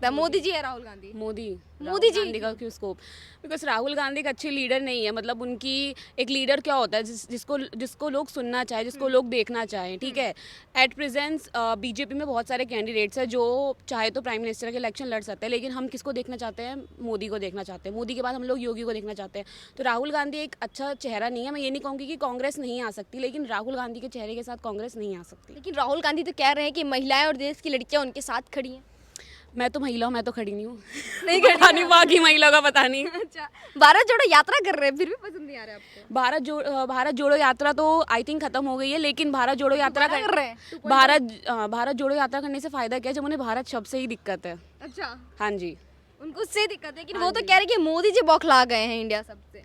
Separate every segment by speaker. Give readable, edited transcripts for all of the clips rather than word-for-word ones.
Speaker 1: मोदी जी या राहुल गांधी?
Speaker 2: मोदी
Speaker 1: मोदी जी
Speaker 2: गांधी का क्यों स्कोप? बिकॉज राहुल गांधी एक अच्छे लीडर नहीं है। मतलब उनकी एक लीडर क्या होता है जिसको जिसको लोग सुनना चाहे, जिसको लोग देखना चाहें, ठीक है। एट प्रेजेंस बीजेपी में बहुत सारे कैंडिडेट्स हैं जो चाहे तो प्राइम मिनिस्टर के इलेक्शन लड़ सकते हैं, लेकिन हम किसको देखना चाहते हैं? मोदी को देखना चाहते हैं। मोदी के बाद हम लोग योगी को देखना चाहते हैं। तो राहुल गांधी एक अच्छा चेहरा नहीं है। मैं ये नहीं कहूँगी कि कांग्रेस नहीं आ सकती, लेकिन राहुल गांधी के चेहरे के साथ कांग्रेस नहीं आ सकती।
Speaker 1: लेकिन राहुल गांधी तो कह रहे हैं कि महिलाएं और देश की लड़कियां उनके साथ खड़ी हैं।
Speaker 2: मैं तो महिला हूँ, मैं तो खड़ी नहीं हूँ।
Speaker 1: नहीं खड़ी
Speaker 2: पता नहीं बाकी महिला का पता नहीं।
Speaker 1: अच्छा, भारत जोड़ो यात्रा कर रहे हैं फिर भी पसंद नहीं आ रहा है आपको?
Speaker 2: भारत जोड़ो यात्रा तो आई थिंक खत्म हो गई है, लेकिन भारत जोड़ो यात्रा
Speaker 1: दोबारा कर रहे हैं 2.0?
Speaker 2: भारत जोड़ो यात्रा करने से फायदा क्या है, जब उन्हें भारत शब्द से ही दिक्कत है।
Speaker 1: अच्छा,
Speaker 2: हाँ जी।
Speaker 1: उनको उससे दिक्कत है, लेकिन वो तो कह रहे हैं कि मोदी जी बौखला गए हैं इंडिया सबसे।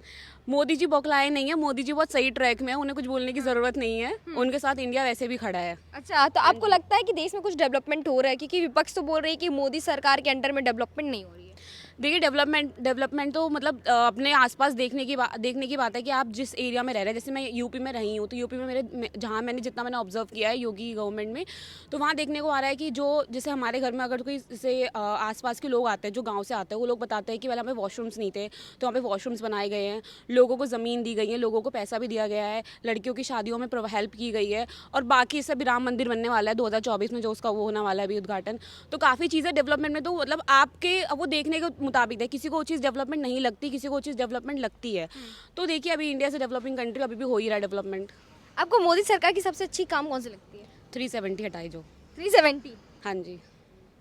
Speaker 2: मोदी जी बौखलाए नहीं है। मोदी जी बहुत सही ट्रैक में है, उन्हें कुछ बोलने की जरूरत नहीं है। उनके साथ इंडिया वैसे भी खड़ा है।
Speaker 1: अच्छा, तो आपको लगता है कि देश में कुछ डेवलपमेंट हो रहा है? क्योंकि विपक्ष तो बोल रही है कि मोदी सरकार के अंडर में डेवलपमेंट नहीं हो रही है।
Speaker 2: देखिए, डेवलपमेंट तो मतलब अपने आसपास देखने की बात है कि आप जिस एरिया में रह रहे हैं। जैसे मैं यूपी में रही हूँ, तो यूपी में जहाँ मैंने ऑब्जर्व किया है योगी गवर्नमेंट में, तो वहाँ देखने को आ रहा है कि जो जैसे हमारे घर में अगर कोई जैसे आसपास के लोग आते हैं जो गाँव से आते हैं, वो लोग बताते हैं कि पहले हमें वॉशरूम्स नहीं थे, तो वहाँ पे वॉशरूम्स बनाए गए हैं, लोगों को ज़मीन दी गई है, लोगों को पैसा भी दिया गया है, लड़कियों की शादियों में हेल्प की गई है। और बाकी सब राम मंदिर बनने वाला है 2024 में, जो उसका वो होने वाला है अभी उद्घाटन। तो काफ़ी चीज़ें डेवलपमेंट में, तो मतलब आपके वो देखने के मुताबिक है। किसी को वो चीज़ डेवलपमेंट नहीं लगती, किसी को वो चीज़ डेवलपमेंट लगती है। तो देखिए, अभी इंडिया से डेवलपिंग कंट्री अभी भी हो ही रहा है डेवलपमेंट।
Speaker 1: आपको मोदी सरकार की सबसे अच्छी काम कौन सी लगती है?
Speaker 2: 370 हटाई जो।
Speaker 1: 370?
Speaker 2: हाँ जी।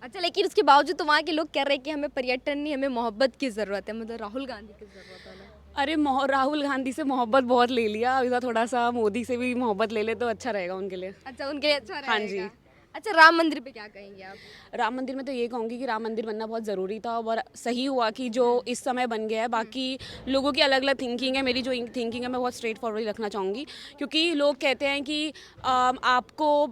Speaker 1: अच्छा, लेकिन उसके बावजूद तो वहाँ के लोग कह रहे हैं कि हमें पर्यटन नहीं, हमें मोहब्बत की ज़रूरत है, मतलब राहुल गांधी की ज़रूरत है ना?
Speaker 2: अरे राहुल गांधी से मोहब्बत बहुत ले लिया, अभी तो थोड़ा सा मोदी से भी मोहब्बत ले ले तो अच्छा रहेगा उनके लिए।
Speaker 1: अच्छा, उनके लिए अच्छा
Speaker 2: हाँ
Speaker 1: रहेगा।
Speaker 2: जी।
Speaker 1: अच्छा, राम मंदिर पे क्या कहेंगे आप?
Speaker 2: राम मंदिर में तो ये कहूँगी कि राम मंदिर बनना बहुत ज़रूरी था, और सही हुआ कि जो इस समय बन गया है। बाकी लोगों की अलग अलग थिंकिंग है, मेरी जो थिंकिंग है मैं बहुत स्ट्रेट फॉरवर्ड रखना चाहूँगी। क्योंकि लोग कहते हैं कि आपको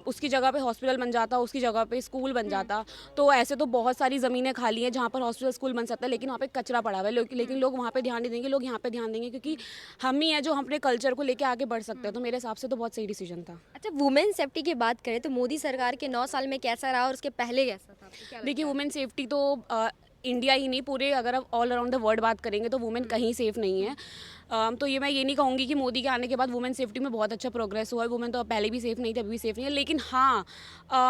Speaker 2: उसकी जगह पे हॉस्पिटल बन जाता, उसकी जगह पे स्कूल बन जाता। तो ऐसे तो बहुत सारी ज़मीनें खाली हैं जहाँ पर हॉस्पिटल स्कूल बन सकता है, लेकिन वहाँ पे कचरा पड़ा हुआ है। लेकिन लोग वहाँ पे ध्यान नहीं देंगे, लोग यहाँ पे ध्यान देंगे, क्योंकि हम ही हैं जो हम अपने कल्चर को लेकर आगे बढ़ सकते हैं। तो मेरे हिसाब से तो बहुत सही डिसीजन था।
Speaker 1: अच्छा, वुमेन सेफ्टी की बात करें तो मोदी सरकार के 9 साल में कैसा रहा और उसके पहले कैसा था? आपको क्या लगता
Speaker 2: देखिए,
Speaker 1: है?
Speaker 2: वुमेन सेफ्टी तो इंडिया ही नहीं, पूरे अगर आप ऑल अराउंड द वर्ल्ड बात करेंगे तो वुमेन कहीं सेफ नहीं है। तो ये मैं ये नहीं कहूँगी कि मोदी के आने के बाद वुमेन सेफ्टी में बहुत अच्छा प्रोग्रेस हुआ है। वुमेन तो पहले भी सेफ नहीं थी, अभी भी सेफ नहीं है। लेकिन हाँ,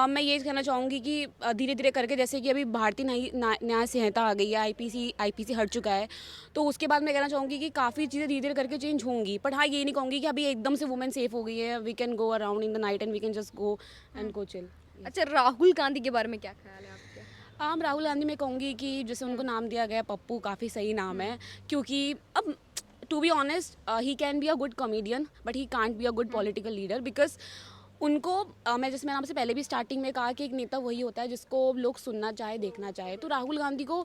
Speaker 2: मैं ये कहना चाहूँगी कि धीरे धीरे करके, जैसे कि अभी भारतीय न्याय संहिता आ गई है, आईपीसी हट चुका है, तो उसके बाद मैं कहना चाहूँगी कि काफ़ी चीज़ें धीरे धीरे करके चेंज होंगी। बट हाँ, ये नहीं कहूँगी कि अभी एकदम से वुमेन सेफ हो गई है। We can go around in the night and we can just go and go chill.
Speaker 1: अच्छा, राहुल गांधी के बारे में क्या ख्याल है आपके?
Speaker 2: राहुल गांधी मैं कहूँगी कि जैसे उनको नाम दिया गया पप्पू, काफ़ी सही नाम है। क्योंकि अब to be honest, he can be a good comedian but he can't be a good political leader. Because उनको मैंने आपसे पहले भी स्टार्टिंग में कहा कि एक नेता वही होता है जिसको लोग सुनना चाहे, देखना चाहे। तो राहुल गांधी को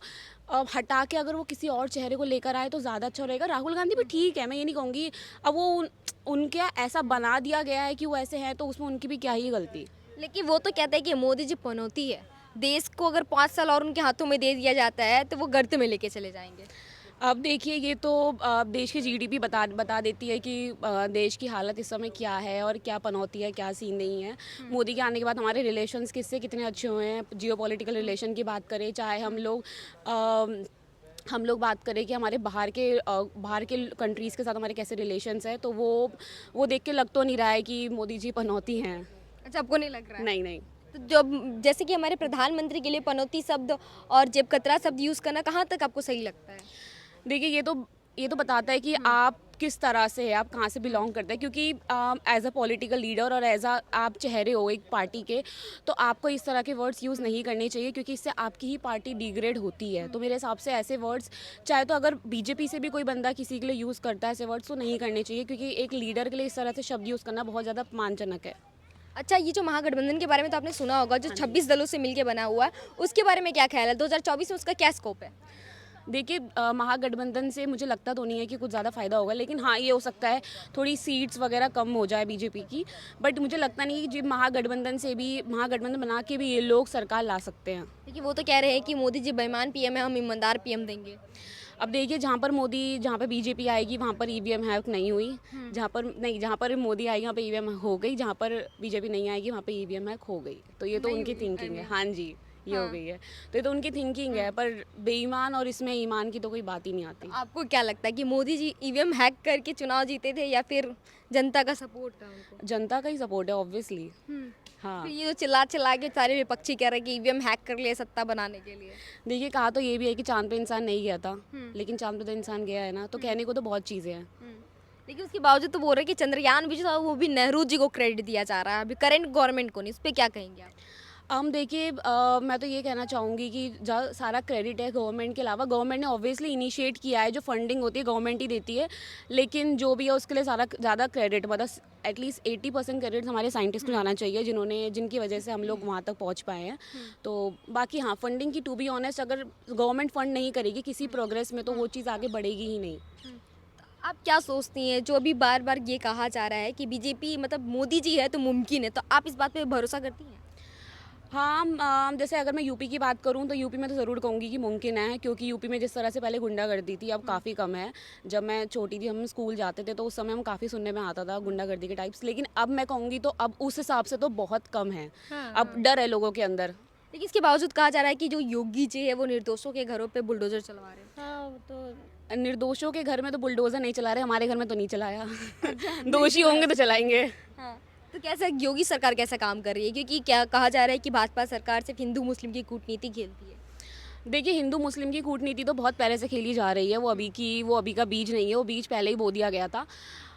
Speaker 2: हटा के अगर वो किसी और चेहरे को लेकर आए तो ज़्यादा अच्छा रहेगा। राहुल गांधी भी ठीक है, मैं ये नहीं कहूँगी। अब वो उनके ऐसा बना दिया गया है कि वो ऐसे हैं, तो उसमें उनकी भी क्या ही गलती।
Speaker 1: लेकिन वो तो कहते हैं कि मोदी जी पनौती है, देश को अगर 5 साल और उनके हाथों में दे दिया जाता है तो वो गर्त में लेके चले जाएंगे।
Speaker 2: अब देखिए, ये तो देश की जीडीपी बता देती है कि देश की हालत इस समय क्या है और क्या पनौती है, क्या सीन नहीं है। मोदी के आने के बाद हमारे रिलेशंस किससे कितने अच्छे हुए हैं। जियोपॉलिटिकल रिलेशन की बात करें, चाहे हम लोग बात करें कि हमारे बाहर के कंट्रीज़ के साथ हमारे कैसे रिलेशंस हैं, तो वो देख के लग तो नहीं रहा है कि मोदी जी पनौती हैं।
Speaker 1: अच्छा, आपको नहीं लग रहा है?
Speaker 2: नहीं नहीं।
Speaker 1: तो जब जैसे कि हमारे प्रधानमंत्री के लिए पनौती शब्द और जेब कतरा शब्द यूज़ करना कहाँ तक आपको सही लगता है?
Speaker 2: देखिए, ये तो बताता है कि आप किस तरह से है, आप कहाँ से बिलोंग करते हैं। क्योंकि एज अ पॉलिटिकल लीडर और एज अ आप चेहरे हो एक पार्टी के, तो आपको इस तरह के वर्ड्स यूज़ नहीं करने चाहिए, क्योंकि इससे आपकी ही पार्टी डिग्रेड होती है। तो मेरे हिसाब से ऐसे वर्ड्स, चाहे तो अगर बीजेपी से भी कोई बंदा किसी के लिए यूज़ करता है ऐसे वर्ड्स, तो नहीं करने चाहिए। क्योंकि एक लीडर के लिए इस तरह से शब्द यूज़ करना बहुत ज़्यादा अपमानजनक है।
Speaker 1: अच्छा, ये जो महागठबंधन के बारे में तो आपने सुना होगा, जो 26 दलों से मिलकर बना हुआ है, उसके बारे में क्या ख्याल है? 2024 में उसका क्या स्कोप है?
Speaker 2: देखिए, महागठबंधन से मुझे लगता तो नहीं है कि कुछ ज़्यादा फ़ायदा होगा, लेकिन हाँ, ये हो सकता है थोड़ी सीट्स वगैरह कम हो जाए बीजेपी की। बट मुझे लगता नहीं कि महागठबंधन बना के भी ये लोग सरकार ला सकते हैं।
Speaker 1: देखिए, वो तो कह रहे हैं कि मोदी जी बेईमान पीएम है, हम ईमानदार पीएम देंगे।
Speaker 2: अब देखिए, जहाँ पर बीजेपी आएगी वहाँ पर ईवीएम हैक नहीं हुई। जहाँ पर मोदी आएगी वहाँ पर ईवीएम हो गई। जहाँ पर बीजेपी नहीं आएगी वहाँ पर ईवीएम हैक हो गई। तो ये तो उनकी थिंकिंग है। हाँ जी, ये हो गई है। तो ये तो उनकी थिंकिंग है, पर बेईमान और इसमें ईमान की तो कोई बात ही नहीं आती।
Speaker 1: आपको क्या लगता है कि मोदी जी ईवीएम हैक करके चुनाव जीते थे या फिर जनता का सपोर्ट था उनको?
Speaker 2: जनता का ही सपोर्ट है ऑब्वियसली। हाँ,
Speaker 1: तो ये जो चिल्ला चिल्ला के सारे विपक्षी कह रहे हैं कि ईवीएम हैक कर लिए सत्ता बनाने के लिए।
Speaker 2: देखिए कहा तो ये भी है कि चांद पे इंसान नहीं गया था, लेकिन चांद पे तो इंसान गया है ना, तो कहने को तो बहुत चीज़ें हैं।
Speaker 1: लेकिन उसके बावजूद तो बोल रहे हैं कि चंद्रयान भी जो था वो भी नेहरू जी को क्रेडिट दिया जा रहा है, अभी करंट गवर्नमेंट को नहीं। इस पर क्या कहेंगे आप?
Speaker 2: हम देखिए मैं तो ये कहना चाहूँगी कि जहाँ सारा क्रेडिट है गवर्नमेंट के अलावा, गवर्नमेंट ने ऑब्वियसली इनिशिएट किया है, जो फंडिंग होती है गवर्नमेंट ही देती है, लेकिन जो भी है उसके लिए सारा ज़्यादा क्रेडिट मतलब एटलीस्ट 80% क्रेडिट हमारे साइंटिस्ट को जाना चाहिए, जिनकी वजह से हम लोग वहाँ तक पहुँच पाए हैं। तो बाकी हाँ, फंडिंग की टू बी ऑनेस्ट, अगर गवर्नमेंट फंड नहीं करेगी किसी प्रोग्रेस में तो वो चीज़ आगे बढ़ेगी ही नहीं।
Speaker 1: आप क्या सोचती हैं जो अभी बार बार ये कहा जा रहा है कि बीजेपी मतलब मोदी जी है तो मुमकिन है, तो आप इस बात पे भरोसा करती हैं?
Speaker 2: हाँ, जैसे अगर मैं यूपी की बात करूँ तो यूपी में तो ज़रूर कहूँगी कि मुमकिन है, क्योंकि यूपी में जिस तरह से पहले गुंडागर्दी थी अब काफ़ी कम है। जब मैं छोटी थी, हम स्कूल जाते थे तो उस समय हम काफ़ी सुनने में आता था गुंडागर्दी के टाइप्स, लेकिन अब मैं कहूँगी तो अब उस हिसाब से तो बहुत कम है। अब डर है लोगों के अंदर।
Speaker 1: लेकिन इसके बावजूद कहा जा रहा है कि जो योगी जी है वो निर्दोषों के घरों पे बुलडोजर चलवा रहे हैं।
Speaker 3: हाँ वो तो
Speaker 2: निर्दोषों के घर में तो बुलडोज़र नहीं चला रहे, हमारे घर में तो नहीं चलाया। दोषी होंगे तो चलाएंगे।
Speaker 1: हाँ, तो कैसा योगी सरकार कैसा काम कर रही है? क्योंकि क्या कहा जा रहा है कि भाजपा सरकार सिर्फ हिंदू मुस्लिम की कूटनीति खेलती है।
Speaker 2: देखिए हिंदू मुस्लिम की कूटनीति तो बहुत पहले से खेली जा रही है, वो अभी का बीज नहीं है, वो बीज पहले ही बो दिया गया था।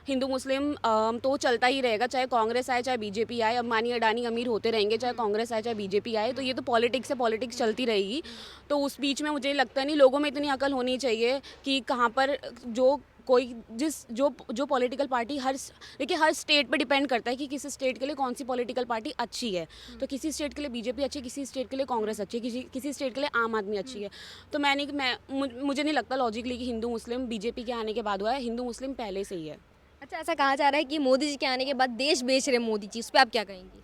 Speaker 2: हिंदू मुस्लिम तो चलता ही रहेगा, चाहे कांग्रेस आए चाहे बीजेपी आए, अंबानी अडानी अमीर होते रहेंगे, चाहे कांग्रेस आए चाहे बीजेपी आए, तो ये तो पॉलिटिक्स है, पॉलिटिक्स चलती रहेगी। तो उस बीच में मुझे लगता नहीं, लोगों में इतनी अकल होनी चाहिए कि कहाँ पर जो पॉलिटिकल पार्टी देखिए हर स्टेट पे डिपेंड करता है कि किसी स्टेट के लिए कौन सी पॉलिटिकल पार्टी अच्छी है। तो किसी स्टेट के लिए बीजेपी अच्छी है, किसी स्टेट के लिए कांग्रेस अच्छी है, किसी स्टेट के लिए आम आदमी अच्छी है। तो मुझे नहीं लगता लॉजिकली कि हिंदू मुस्लिम बीजेपी के आने के बाद हुआ है, हिंदू मुस्लिम पहले से ही है।
Speaker 1: अच्छा, ऐसा कहा जा रहा है कि मोदी जी के आने के बाद देश बेच रहे मोदी जी, उस पर आप क्या कहेंगी?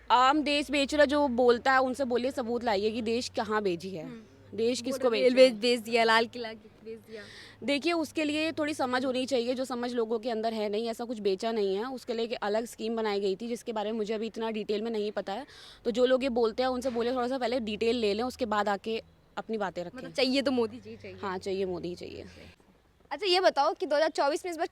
Speaker 2: आम देश बेच रहा जो बोलता है उनसे बोलिए, सबूत लाइए कि देश कहाँ बेची है, देश किसको बेच
Speaker 1: रेलवे बेच दिया, लाल किला बेच दिया।
Speaker 2: देखिए उसके लिए थोड़ी समझ होनी चाहिए, जो समझ लोगों के अंदर है नहीं, ऐसा कुछ बेचा नहीं है। उसके लिए एक अलग स्कीम बनाई गई थी जिसके बारे में मुझे अभी इतना डिटेल में नहीं पता है। तो जो लोग ये बोलते हैं उनसे बोले थोड़ा सा पहले डिटेल ले लें, उसके बाद आके अपनी बातें रखें।
Speaker 1: मतलब चाहिए तो मोदी जी चाहिए।
Speaker 2: हाँ चाहिए, मोदी ही चाहिए।
Speaker 1: अच्छा, ये बताओ कि 2024 में इस बार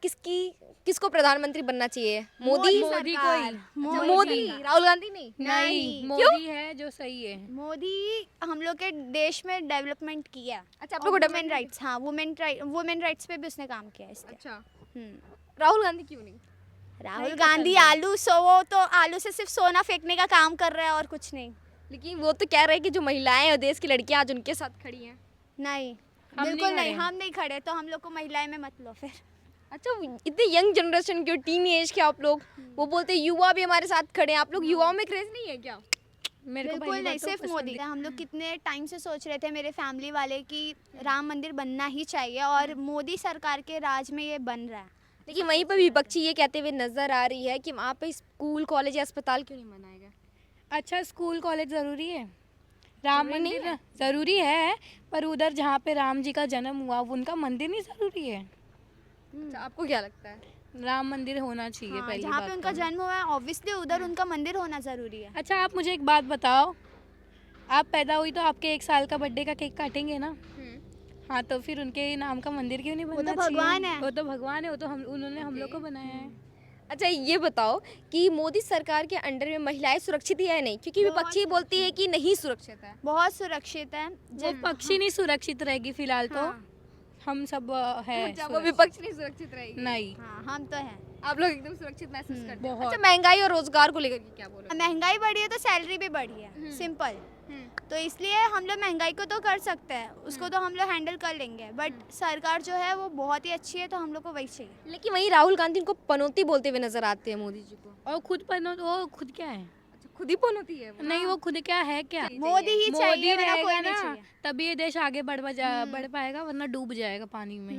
Speaker 1: किसको प्रधानमंत्री बनना चाहिए? मोदी
Speaker 3: को ही
Speaker 1: अच्छा, मोदी, राहुल गांधी नहीं?
Speaker 3: नहीं,
Speaker 1: क्यों?
Speaker 3: मोदी है जो सही है।
Speaker 4: मोदी हम लोग के देश में डेवलपमेंट किया।
Speaker 1: अच्छा, आप लोग को
Speaker 4: वुमेन राइट्स, हाँ वुमेन राइट्स पे भी उसने काम किया है इसलिए।
Speaker 1: अच्छा,
Speaker 4: हम्म।
Speaker 1: राहुल गांधी क्यों नहीं?
Speaker 4: राहुल गांधी वो तो आलू से सिर्फ सोना फेंकने का काम कर रहा है और कुछ नहीं।
Speaker 1: लेकिन वो तो कह रहे हैं कि जो महिलाएं और देश की लड़कियां आज उनके साथ खड़ी हैं।
Speaker 4: नहीं,
Speaker 3: हम
Speaker 4: बिल्कुल
Speaker 3: नहीं
Speaker 4: नहीं,
Speaker 3: खड़े।
Speaker 4: हम नहीं खड़े, तो हम लोग को महिलाएं में मत लो फिर।
Speaker 1: अच्छा, इतने यंग जनरेशन के टीन एज के आप लोग, वो बोलते हैं युवा भी हमारे साथ खड़े हैं, आप लोग युवाओं में क्रेज नहीं है क्या?
Speaker 3: मेरे को
Speaker 4: बिल्कुल
Speaker 3: पहली
Speaker 4: नहीं,
Speaker 3: बात तो
Speaker 4: सिर्फ
Speaker 3: पसंद
Speaker 4: मोदी का। हम लोग कितने टाइम से सोच रहे थे, मेरे फैमिली वाले, कि राम मंदिर बनना ही चाहिए, और मोदी सरकार के राज में ये बन रहा है।
Speaker 1: लेकिन वहीं पर विपक्षी ये कहते हुए नजर आ रही है कि वहाँ पे स्कूल कॉलेज या अस्पताल क्यों नहीं बनाए गए?
Speaker 3: अच्छा, स्कूल कॉलेज ज़रूरी है, राम
Speaker 1: जरूरी नहीं
Speaker 3: मंदिर ज़रूरी है, पर उधर जहाँ पे राम जी का जन्म हुआ उनका मंदिर नहीं ज़रूरी है।
Speaker 1: अच्छा, आपको क्या लगता है?
Speaker 3: राम मंदिर होना चाहिए
Speaker 4: हाँ,
Speaker 3: पहली
Speaker 4: जहाँ
Speaker 3: बात
Speaker 4: पे उनका
Speaker 3: तो।
Speaker 4: जन्म हुआ है ऑब्वियसली उधर उनका मंदिर होना जरूरी है।
Speaker 3: अच्छा, आप मुझे एक बात बताओ, आप पैदा हुई तो आपके 1 साल का बर्थडे का केक काटेंगे ना? हाँ, तो फिर उनके नाम का मंदिर क्यों नहीं
Speaker 4: वो
Speaker 3: बनना
Speaker 4: तो भगवान
Speaker 3: चाहिए?
Speaker 4: है।
Speaker 3: वो तो भगवान है, वो तो उन्होंने हम लोग को बनाया है।
Speaker 1: अच्छा, ये बताओ कि मोदी सरकार के अंडर में महिलाएं सुरक्षित है या नहीं? क्योंकि
Speaker 4: बहुत
Speaker 1: विपक्षी बोलती है कि नहीं सुरक्षित है।
Speaker 4: बहुत सुरक्षित है।
Speaker 3: वो पक्षी नहीं सुरक्षित रहेगी फिलहाल तो,
Speaker 4: हाँ।
Speaker 3: हम सब है
Speaker 1: अच्छा, वो
Speaker 3: सुरक्षित।
Speaker 1: विपक्ष नहीं सुरक्षित रहेगी।
Speaker 3: नहीं,
Speaker 4: हाँ, हम तो हैं।
Speaker 1: आप लोग एकदम सुरक्षित महसूस करते हैं।
Speaker 3: बहुत।
Speaker 1: अच्छा, महंगाई और रोजगार को लेकर के क्या बोल रहे
Speaker 4: महंगाई बढ़ी है तो सैलरी भी बढ़ी है, सिंपल। तो इसलिए हम लोग महंगाई को तो कर सकते हैं, उसको तो हम लोग हैंडल कर लेंगे, बट सरकार जो है वो बहुत ही अच्छी है, तो हम लोग को वही चाहिए।
Speaker 1: हो? लेकिन वहीं राहुल गांधी उनको पनौती बोलते हुए नजर आते हैं मोदी जी को।
Speaker 3: और वो खुद क्या है?
Speaker 1: अच्छा, खुद ही पनौती है वो।
Speaker 3: नहीं, वो खुद क्या है क्या?
Speaker 4: मोदी ही चाहिए, वरना कोई
Speaker 3: रहेगा
Speaker 4: नहीं
Speaker 3: ना,
Speaker 4: चाहिए।
Speaker 3: तभी ये देश आगे बढ़ पाएगा, वरना डूब जाएगा पानी में।